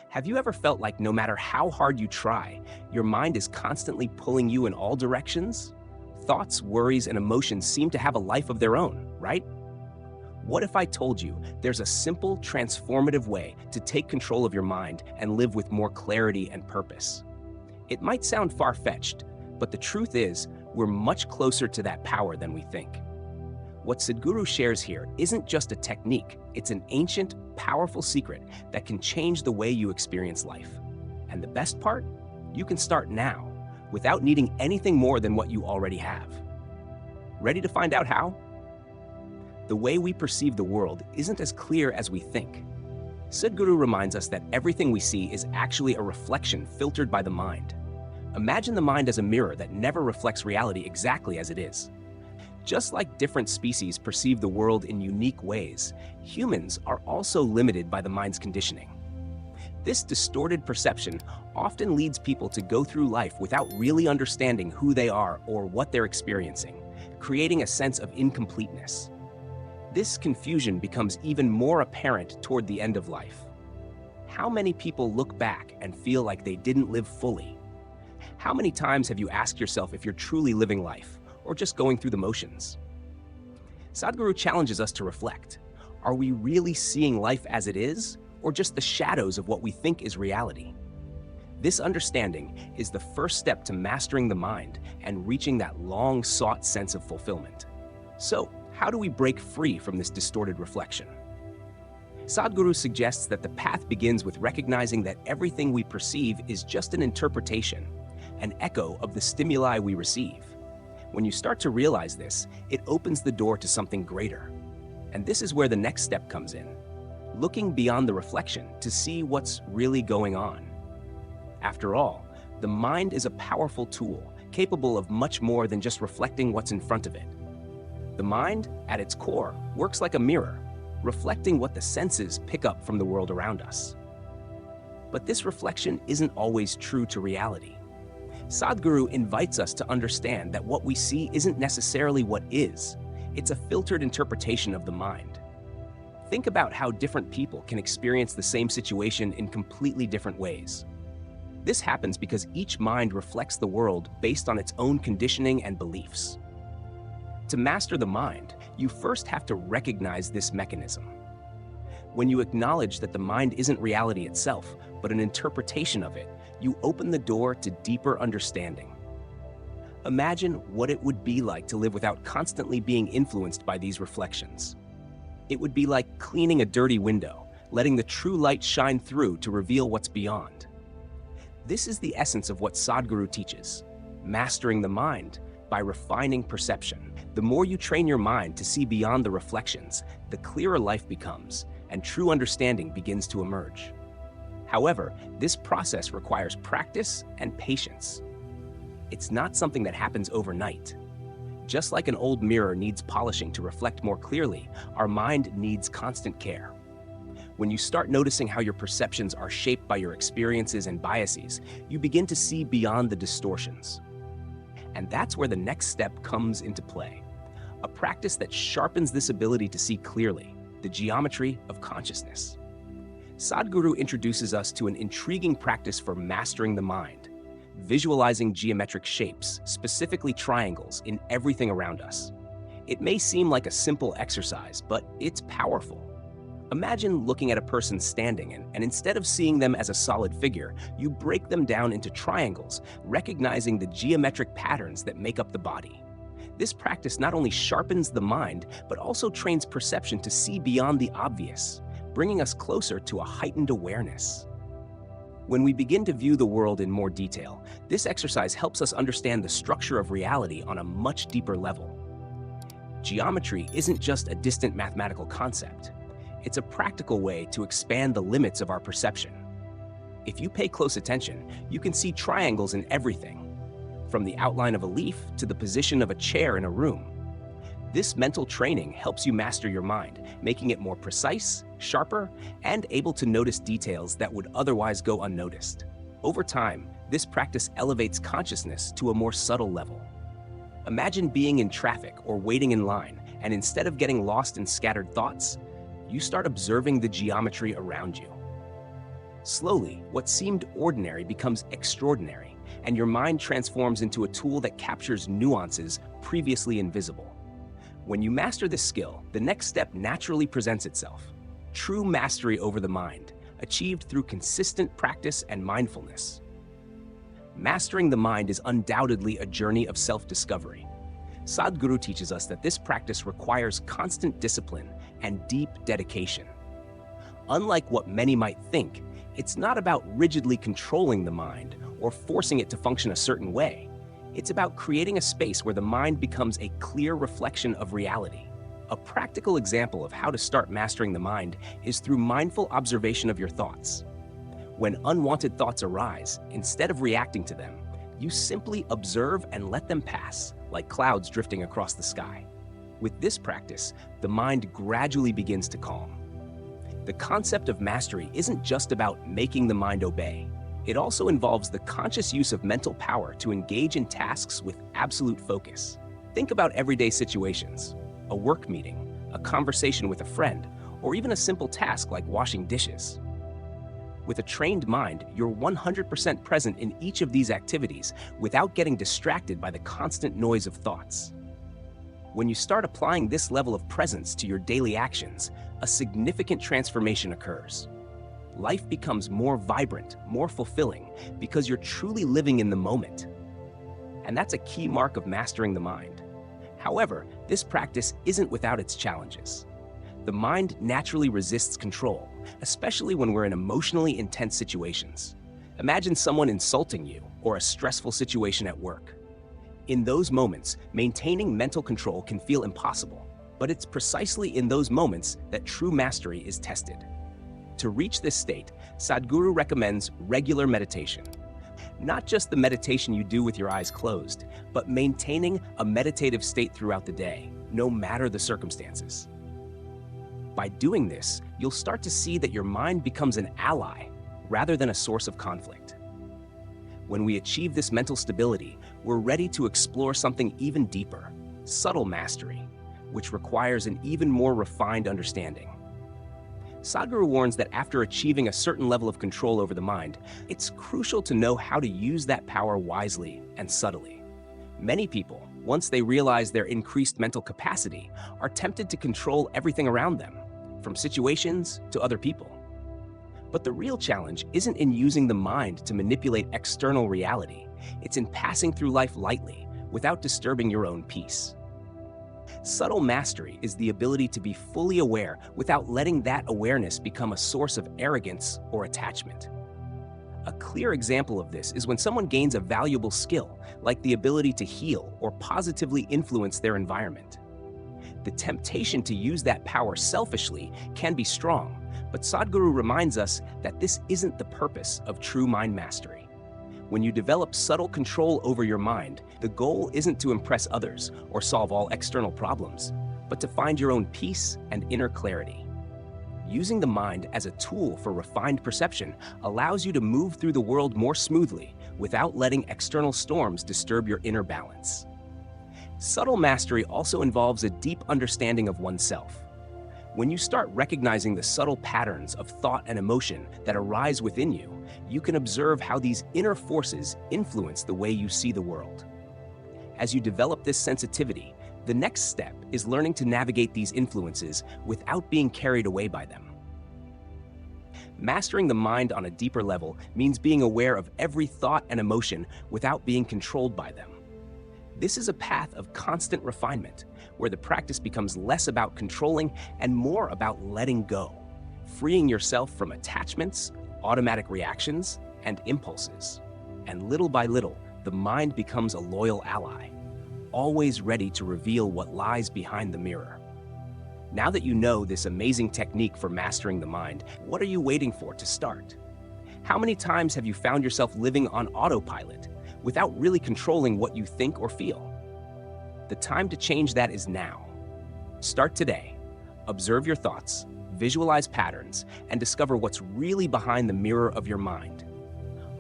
Have you ever felt like no matter how hard you try, your mind is constantly pulling you in all directions? Thoughts, worries, and emotions seem to have a life of their own, right? What if I told you there's a simple, transformative way to take control of your mind and live with more clarity and purpose? It might sound far-fetched, but the truth is, we're much closer to that power than we think. What Sadhguru shares here isn't just a technique, it's an ancient, powerful secret that can change the way you experience life. And the best part? You can start now, without needing anything more than what you already have. Ready to find out how? The way we perceive the world isn't as clear as we think. Sadhguru reminds us that everything we see is actually a reflection filtered by the mind. Imagine the mind as a mirror that never reflects reality exactly as it is. Just like different species perceive the world in unique ways, humans are also limited by the mind's conditioning. This distorted perception often leads people to go through life without really understanding who they are or what they're experiencing, creating a sense of incompleteness. This confusion becomes even more apparent toward the end of life. How many people look back and feel like they didn't live fully? How many times have you asked yourself if you're truly living life, or just going through the motions? Sadhguru challenges us to reflect. Are we really seeing life as it is, or just the shadows of what we think is reality? This understanding is the first step to mastering the mind and reaching that long-sought sense of fulfillment. So, how do we break free from this distorted reflection? Sadhguru suggests that the path begins with recognizing that everything we perceive is just an interpretation, an echo of the stimuli we receive. When you start to realize this, it opens the door to something greater. And this is where the next step comes in, looking beyond the reflection to see what's really going on. After all, the mind is a powerful tool, capable of much more than just reflecting what's in front of it. The mind, at its core, works like a mirror, reflecting what the senses pick up from the world around us. But this reflection isn't always true to reality. Sadhguru invites us to understand that what we see isn't necessarily what is. It's a filtered interpretation of the mind. Think about how different people can experience the same situation in completely different ways. This happens because each mind reflects the world based on its own conditioning and beliefs. To master the mind, you first have to recognize this mechanism. When you acknowledge that the mind isn't reality itself, but an interpretation of it, you open the door to deeper understanding. Imagine what it would be like to live without constantly being influenced by these reflections. It would be like cleaning a dirty window, letting the true light shine through to reveal what's beyond. This is the essence of what Sadhguru teaches, mastering the mind by refining perception. The more you train your mind to see beyond the reflections, the clearer life becomes, and true understanding begins to emerge. However, this process requires practice and patience. It's not something that happens overnight. Just like an old mirror needs polishing to reflect more clearly, our mind needs constant care. When you start noticing how your perceptions are shaped by your experiences and biases, you begin to see beyond the distortions. And that's where the next step comes into play. A practice that sharpens this ability to see clearly, the geometry of consciousness. Sadhguru introduces us to an intriguing practice for mastering the mind, visualizing geometric shapes, specifically triangles, in everything around us. It may seem like a simple exercise, but it's powerful. Imagine looking at a person standing and instead of seeing them as a solid figure, you break them down into triangles, recognizing the geometric patterns that make up the body. This practice not only sharpens the mind, but also trains perception to see beyond the obvious, bringing us closer to a heightened awareness. When we begin to view the world in more detail, this exercise helps us understand the structure of reality on a much deeper level. Geometry isn't just a distant mathematical concept. It's a practical way to expand the limits of our perception. If you pay close attention, you can see triangles in everything, from the outline of a leaf to the position of a chair in a room. This mental training helps you master your mind, making it more precise, sharper, and able to notice details that would otherwise go unnoticed. Over time, this practice elevates consciousness to a more subtle level. Imagine being in traffic or waiting in line, and instead of getting lost in scattered thoughts, you start observing the geometry around you. Slowly, what seemed ordinary becomes extraordinary, and your mind transforms into a tool that captures nuances previously invisible. When you master this skill, the next step naturally presents itself: true mastery over the mind, achieved through consistent practice and mindfulness. Mastering the mind is undoubtedly a journey of self-discovery. Sadhguru teaches us that this practice requires constant discipline and deep dedication. Unlike what many might think, it's not about rigidly controlling the mind or forcing it to function a certain way. It's about creating a space where the mind becomes a clear reflection of reality. A practical example of how to start mastering the mind is through mindful observation of your thoughts. When unwanted thoughts arise, instead of reacting to them, you simply observe and let them pass, like clouds drifting across the sky. With this practice, the mind gradually begins to calm. The concept of mastery isn't just about making the mind obey. It also involves the conscious use of mental power to engage in tasks with absolute focus. Think about everyday situations: a work meeting, a conversation with a friend, or even a simple task like washing dishes. With a trained mind, you're 100% present in each of these activities without getting distracted by the constant noise of thoughts. When you start applying this level of presence to your daily actions, a significant transformation occurs. Life becomes more vibrant, more fulfilling, because you're truly living in the moment. And that's a key mark of mastering the mind. However, this practice isn't without its challenges. The mind naturally resists control, especially when we're in emotionally intense situations. Imagine someone insulting you or a stressful situation at work. In those moments, maintaining mental control can feel impossible, but it's precisely in those moments that true mastery is tested. To reach this state, Sadhguru recommends regular meditation. Not just the meditation you do with your eyes closed, but maintaining a meditative state throughout the day, no matter the circumstances. By doing this, you'll start to see that your mind becomes an ally rather than a source of conflict. When we achieve this mental stability, we're ready to explore something even deeper: subtle mastery, which requires an even more refined understanding. Sadhguru warns that after achieving a certain level of control over the mind, it's crucial to know how to use that power wisely and subtly. Many people, once they realize their increased mental capacity, are tempted to control everything around them, from situations to other people. But the real challenge isn't in using the mind to manipulate external reality. It's in passing through life lightly, without disturbing your own peace. Subtle mastery is the ability to be fully aware without letting that awareness become a source of arrogance or attachment. A clear example of this is when someone gains a valuable skill, like the ability to heal or positively influence their environment. The temptation to use that power selfishly can be strong, but Sadhguru reminds us that this isn't the purpose of true mind mastery. When you develop subtle control over your mind, the goal isn't to impress others or solve all external problems, but to find your own peace and inner clarity. Using the mind as a tool for refined perception allows you to move through the world more smoothly without letting external storms disturb your inner balance. Subtle mastery also involves a deep understanding of oneself. When you start recognizing the subtle patterns of thought and emotion that arise within you, you can observe how these inner forces influence the way you see the world. As you develop this sensitivity, the next step is learning to navigate these influences without being carried away by them. Mastering the mind on a deeper level means being aware of every thought and emotion without being controlled by them. This is a path of constant refinement, where the practice becomes less about controlling and more about letting go, freeing yourself from attachments, automatic reactions, and impulses. And little by little, the mind becomes a loyal ally, always ready to reveal what lies behind the mirror. Now that you know this amazing technique for mastering the mind, what are you waiting for to start? How many times have you found yourself living on autopilot without really controlling what you think or feel? The time to change that is now. Start today. Observe your thoughts, visualize patterns, and discover what's really behind the mirror of your mind.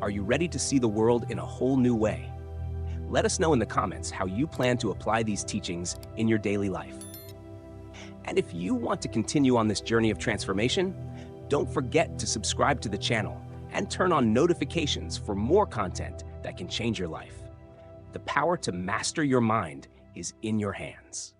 Are you ready to see the world in a whole new way? Let us know in the comments how you plan to apply these teachings in your daily life. And if you want to continue on this journey of transformation, don't forget to subscribe to the channel and turn on notifications for more content that can change your life. The power to master your mind is in your hands.